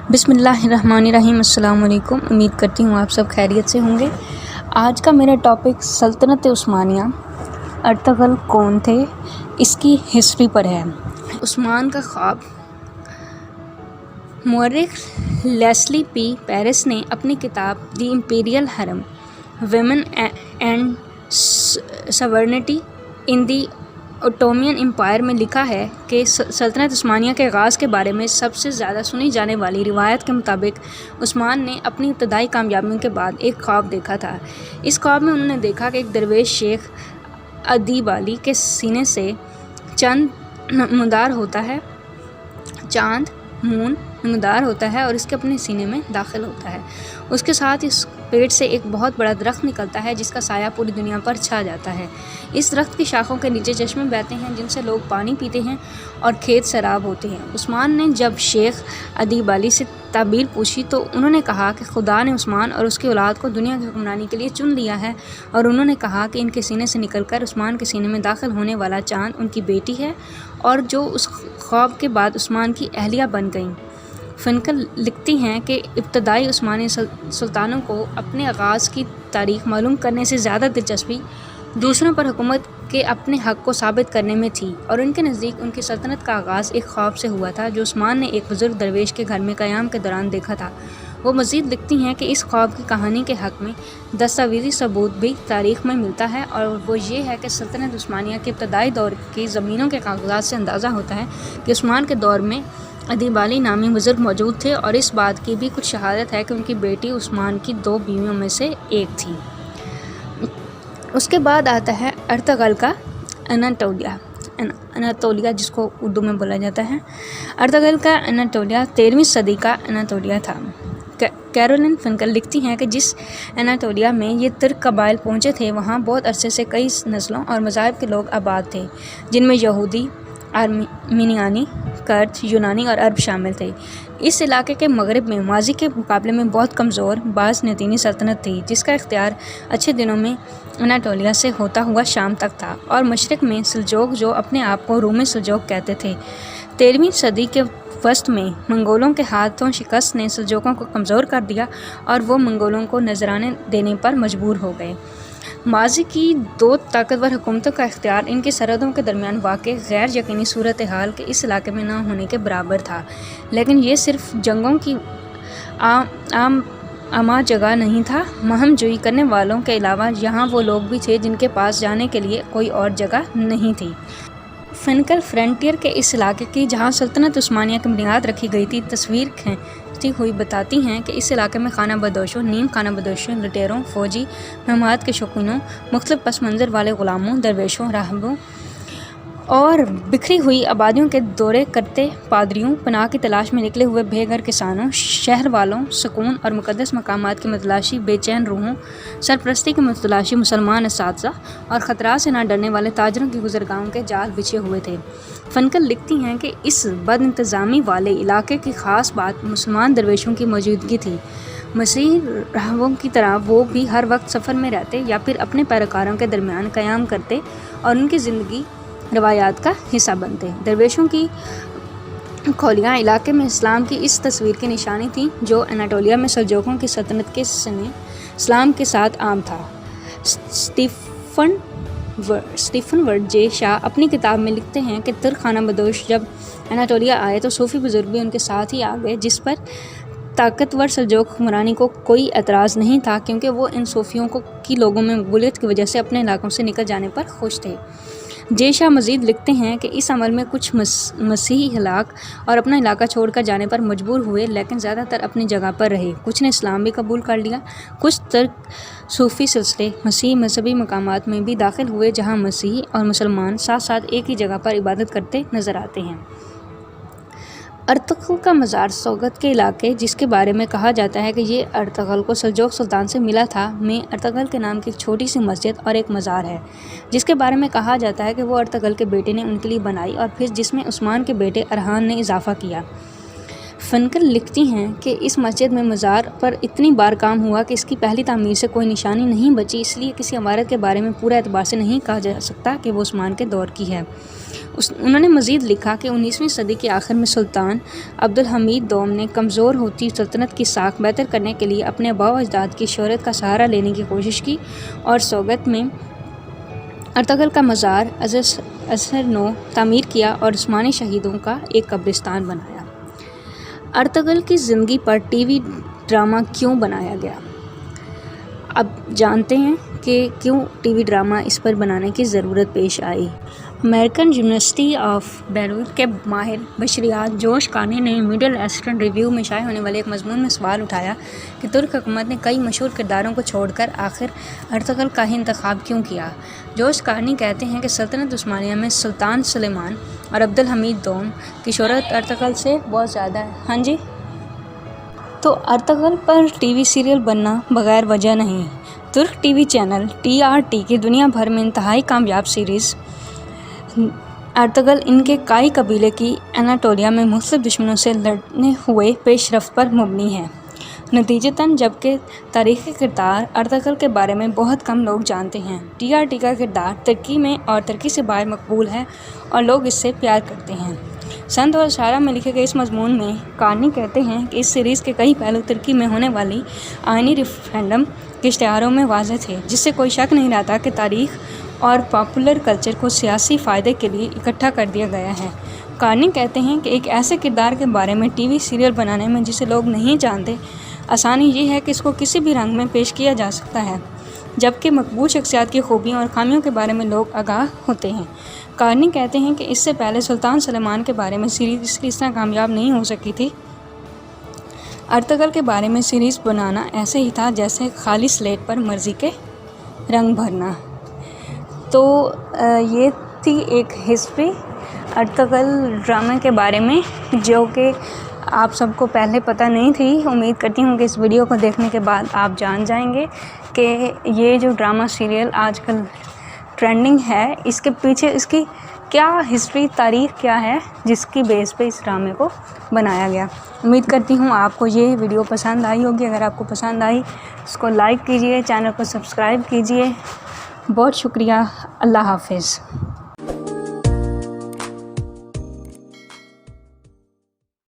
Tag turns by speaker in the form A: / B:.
A: بسم اللہ الرحمن الرحیم۔ السلام علیکم، امید کرتی ہوں آپ سب خیریت سے ہوں گے۔ آج کا میرا ٹاپک سلطنت عثمانیہ، ارطغرل کون تھے، اس کی ہسٹری پر ہے۔ عثمان کا خواب۔ مورخ لیسلی پی پیرس نے اپنی کتاب the imperial harem, women and sovereignty in the Ottoman empire میں لکھا ہے کہ سلطنت عثمانیہ کے آغاز کے بارے میں سب سے زیادہ سنی جانے والی روایت کے مطابق عثمان نے اپنی ابتدائی کامیابیوں کے بعد ایک خواب دیکھا تھا۔ اس خواب میں انہوں نے دیکھا کہ ایک درویش شیخ ادیب علی کے سینے سے چاند نمودار ہوتا ہے اور اس کے اپنے سینے میں داخل ہوتا ہے۔ اس کے ساتھ اس پیٹ سے ایک بہت بڑا درخت نکلتا ہے جس کا سایہ پوری دنیا پر چھا جاتا ہے۔ اس درخت کی شاخوں کے نیچے چشمے بہتے ہیں جن سے لوگ پانی پیتے ہیں اور کھیت سیراب ہوتے ہیں۔ عثمان نے جب شیخ ادیب علی سے تعبیر پوچھی تو انہوں نے کہا کہ خدا نے عثمان اور اس کی اولاد کو دنیا کی حکمرانی کے لیے چن لیا ہے، اور انہوں نے کہا کہ ان کے سینے سے نکل کر عثمان کے سینے میں داخل ہونے والا چاند ان کی بیٹی ہے، اور جو اس خواب کے بعد عثمان کی اہلیہ بن گئیں۔ فنکل لکھتی ہیں کہ ابتدائی عثمانی سلطانوں کو اپنے آغاز کی تاریخ معلوم کرنے سے زیادہ دلچسپی دوسروں پر حکومت کے اپنے حق کو ثابت کرنے میں تھی، اور ان کے نزدیک ان کی سلطنت کا آغاز ایک خواب سے ہوا تھا جو عثمان نے ایک بزرگ درویش کے گھر میں قیام کے دوران دیکھا تھا۔ وہ مزید لکھتی ہیں کہ اس خواب کی کہانی کے حق میں دستاویزی ثبوت بھی تاریخ میں ملتا ہے، اور وہ یہ ہے کہ سلطنت عثمانیہ کے ابتدائی دور کی زمینوں کے کاغذات سے اندازہ ہوتا ہے کہ عثمان کے دور میں ادیب علی نامی بزرگ موجود تھے، اور اس بات کی بھی کچھ شہادت ہے کہ ان کی بیٹی عثمان کی 2 بیویوں میں سے ایک تھی۔ اس کے بعد آتا ہے ارطغرل کا اناطولیہ، جس کو اردو میں بولا جاتا ہے۔ ارطغرل کا اناطولیہ 13ویں صدی کا اناطولیہ تھا۔ کیرولین فنکل لکھتی ہیں کہ جس اناطولیہ میں یہ ترک قبائل پہنچے تھے وہاں بہت عرصے سے کئی نسلوں اور مذاہب کے لوگ آباد تھے، جن میں یہودی، آرمینیانی، کرد، یونانی اور عرب شامل تھے۔ اس علاقے کے مغرب میں ماضی کے مقابلے میں بہت کمزور بازنطینی سلطنت تھی، جس کا اختیار اچھے دنوں میں اناطولیہ سے ہوتا ہوا شام تک تھا، اور مشرق میں سلجوق جو اپنے آپ کو رومی سلجوق کہتے تھے۔ 13ویں صدی کے وسط میں منگولوں کے ہاتھوں شکست نے سلجوقوں کو کمزور کر دیا، اور وہ منگولوں کو نذرانے دینے پر مجبور ہو گئے۔ ماضی کی 2 طاقتور حکومتوں کا اختیار ان کی سرحدوں کے درمیان واقع غیر یقینی صورتحال کے اس علاقے میں نہ ہونے کے برابر تھا، لیکن یہ صرف جنگوں کی عامہ جگہ نہیں تھا۔ مہم جوئی کرنے والوں کے علاوہ یہاں وہ لوگ بھی تھے جن کے پاس جانے کے لیے کوئی اور جگہ نہیں تھی۔ فنکل فرنٹیئر کے اس علاقے کی جہاں سلطنت عثمانیہ کی بنیاد رکھی گئی تھی تصویر کھینچتی ہوئی بتاتی ہیں کہ اس علاقے میں خانہ بدوشوں، نیم خانہ بدوشوں، لٹیروں، فوجی مہمات کے شوقینوں، مختلف پس منظر والے غلاموں، درویشوں، راہبوں اور بکھری ہوئی آبادیوں کے دورے کرتے پادریوں، پناہ کی تلاش میں نکلے ہوئے بے گھر کسانوں، شہر والوں، سکون اور مقدس مقامات کی متلاشی بے چین روحوں، سرپرستی کی متلاشی مسلمان اساتذہ، اور خطرات سے نہ ڈرنے والے تاجروں کی گزرگاہوں کے جال بچھے ہوئے تھے۔ فنکل لکھتی ہیں کہ اس بد انتظامی والے علاقے کی خاص بات مسلمان درویشوں کی موجودگی تھی۔ مسیحی راہبوں کی طرح وہ بھی ہر وقت سفر میں رہتے یا پھر اپنے پیروکاروں کے درمیان قیام کرتے اور ان کی زندگی روایات کا حصہ بنتے۔ درویشوں کی کھولیاں علاقے میں اسلام کی اس تصویر کی نشانی تھیں جو اناطولیہ میں سلجوقوں کی سلطنت کے سنے اسلام کے ساتھ عام تھا۔ اسٹیفن ورڈ جے شاہ اپنی کتاب میں لکھتے ہیں کہ ترک خانہ بدوش جب اناطولیہ آئے تو صوفی بزرگ بھی ان کے ساتھ ہی آ گئے، جس پر طاقتور سلجوق حکمرانی کو کوئی اعتراض نہیں تھا، کیونکہ وہ ان صوفیوں کی لوگوں میں مقبولیت کی وجہ سے اپنے علاقوں سے نکل جانے پر خوش تھے۔ جے شاہ مزید لکھتے ہیں کہ اس عمل میں کچھ مسیحی ہلاک اور اپنا علاقہ چھوڑ کر جانے پر مجبور ہوئے، لیکن زیادہ تر اپنی جگہ پر رہے۔ کچھ نے اسلام بھی قبول کر لیا۔ کچھ ترک صوفی سلسلے مسیحی مذہبی مقامات میں بھی داخل ہوئے جہاں مسیحی اور مسلمان ساتھ ساتھ ایک ہی جگہ پر عبادت کرتے نظر آتے ہیں۔ ارطغرل کا مزار سوگت کے علاقے، جس کے بارے میں کہا جاتا ہے کہ یہ ارطغرل کو سلجوق سلطان سے ملا تھا، میں ارطغرل کے نام کی ایک چھوٹی سی مسجد اور ایک مزار ہے، جس کے بارے میں کہا جاتا ہے کہ وہ ارطغرل کے بیٹے نے ان کے لیے بنائی، اور پھر جس میں عثمان کے بیٹے ارحان نے اضافہ کیا۔ فنکل لکھتی ہیں کہ اس مسجد میں مزار پر اتنی بار کام ہوا کہ اس کی پہلی تعمیر سے کوئی نشانی نہیں بچی، اس لیے کسی عمارت کے بارے میں پورے اعتبار سے نہیں کہا جا سکتا کہ وہ عثمان کے دور کی ہے۔ انہوں نے مزید لکھا کہ 19ویں صدی کے آخر میں سلطان عبدالحمید دوم نے کمزور ہوتی سلطنت کی ساکھ بہتر کرنے کے لیے اپنے آباء و اجداد کی شہرت کا سہارا لینے کی کوشش کی اور سوگت میں ارطغرل کا مزار ازہر نو تعمیر کیا اور عثمانی شہیدوں کا ایک قبرستان بنایا۔ ارطغرل کی زندگی پر ٹی وی ڈرامہ کیوں بنایا گیا؟ اب جانتے ہیں کہ کیوں ٹی وی ڈرامہ اس پر بنانے کی ضرورت پیش آئی۔ امریکن یونیورسٹی آف بیروت کے ماہر بشریات جوش کارنی نے مڈل ایسٹرن ریویو میں شائع ہونے والے ایک مضمون میں سوال اٹھایا کہ ترک حکومت نے کئی مشہور کرداروں کو چھوڑ کر آخر ارطغرل کا ہی انتخاب کیوں کیا؟ جوش کارنی کہتے ہیں کہ سلطنت عثمانیہ میں سلطان سلیمان اور عبدالحمید دوم کی شہرت ارطغرل سے بہت زیادہ ہے۔ ہاں جی، تو ارطغرل پر ٹی وی سیریل بننا بغیر وجہ نہیں۔ ترک ٹی وی چینل TRT کی دنیا بھر میں انتہائی کامیاب سیریز ارطغرل ان کے کائی قبیلے کی اناٹولیا میں مختلف دشمنوں سے لڑنے ہوئے پیش رفت پر مبنی ہے۔ نتیجتاً جبکہ تاریخی کردار ارطغرل کے بارے میں بہت کم لوگ جانتے ہیں، TRT کا کردار ترکی میں اور ترکی سے باہر مقبول ہے اور لوگ اس سے پیار کرتے ہیں۔ سن 2018 میں لکھے گئے اس مضمون میں کارنی کہتے ہیں کہ اس سیریز کے کئی پہلو ترکی میں ہونے والی آئینی ریفرنڈم کے اشتہاروں میں واضح تھے، جس سے کوئی شک نہیں رہتا کہ تاریخ اور پاپولر کلچر کو سیاسی فائدے کے لیے اکٹھا کر دیا گیا ہے۔ کارنی کہتے ہیں کہ ایک ایسے کردار کے بارے میں ٹی وی سیریل بنانے میں جسے لوگ نہیں جانتے، آسانی یہ ہے کہ اس کو کسی بھی رنگ میں پیش کیا جا سکتا ہے، جبکہ مقبول شخصیات کی خوبیوں اور خامیوں کے بارے میں لوگ آگاہ ہوتے ہیں۔ کارنی کہتے ہیں کہ اس سے پہلے سلطان سلیمان کے بارے میں سیریز اس طرح کامیاب نہیں ہو سکی تھی۔ ارطغرل کے بارے میں سیریز بنانا ایسے ہی تھا جیسے خالی سلیٹ پر مرضی کے رنگ بھرنا۔ تو یہ تھی ایک ہسٹری ارطغرل ڈرامے کے بارے میں، جو کہ آپ سب کو پہلے پتہ نہیں تھی۔ امید کرتی ہوں کہ اس ویڈیو کو دیکھنے کے بعد آپ جان جائیں گے کہ یہ جو ڈرامہ سیریل آج کل ٹرینڈنگ ہے، اس کے پیچھے اس کی کیا ہسٹری، تاریخ کیا ہے جس کی بیس پہ اس ڈرامے کو بنایا گیا۔ امید کرتی ہوں آپ کو یہ ویڈیو پسند آئی ہوگی۔ اگر آپ کو پسند آئی اس کو لائک کیجیے، چینل کو سبسکرائب کیجیے۔ بہت شکریہ۔ اللہ حافظ۔